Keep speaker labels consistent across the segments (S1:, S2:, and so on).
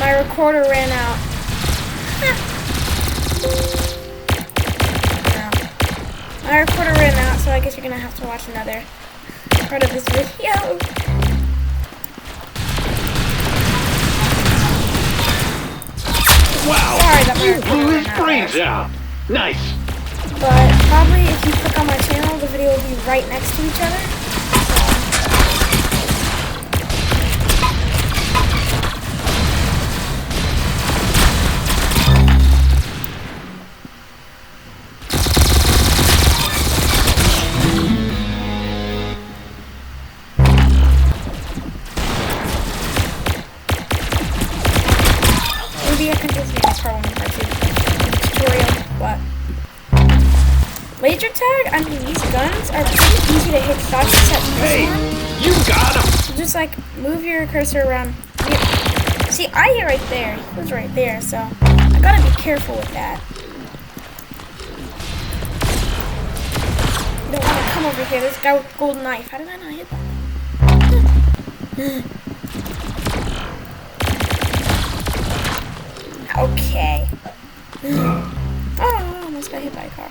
S1: My recorder ran out. No. My recorder ran out, so I guess you're gonna have to watch another part of this video.
S2: Wow!
S1: Sorry that my
S2: You
S1: recorder
S2: blew
S1: ran
S2: his
S1: out,
S2: brains
S1: guys.
S2: out! Nice!
S1: But probably if you click on my channel, the video will be right next to each other. Maybe I can just make a part 1 and part 2 tutorial. What? Laser tag? I mean, these guns are pretty easy to hit shots except for this
S2: Hey,
S1: one.
S2: you got him!
S1: So just like move your cursor around. Yeah. See, I hit right there. He was right there, so I gotta be careful with that. You don't want to come over here. This guy with the gold knife. How did I not hit that? Okay. Oh, I almost got hit by a car.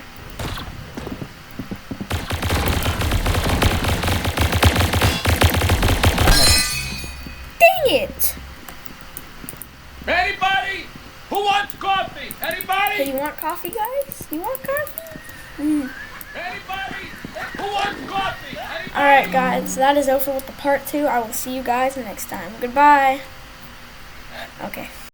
S1: Dang it!
S2: Anybody? Who wants coffee?
S1: Hey,
S2: Anybody?
S1: you want coffee, guys? You want coffee?
S2: Anybody? Who wants coffee? Anybody?
S1: Alright, guys, so that is over with the part 2. I will see you guys next time. Goodbye. Okay.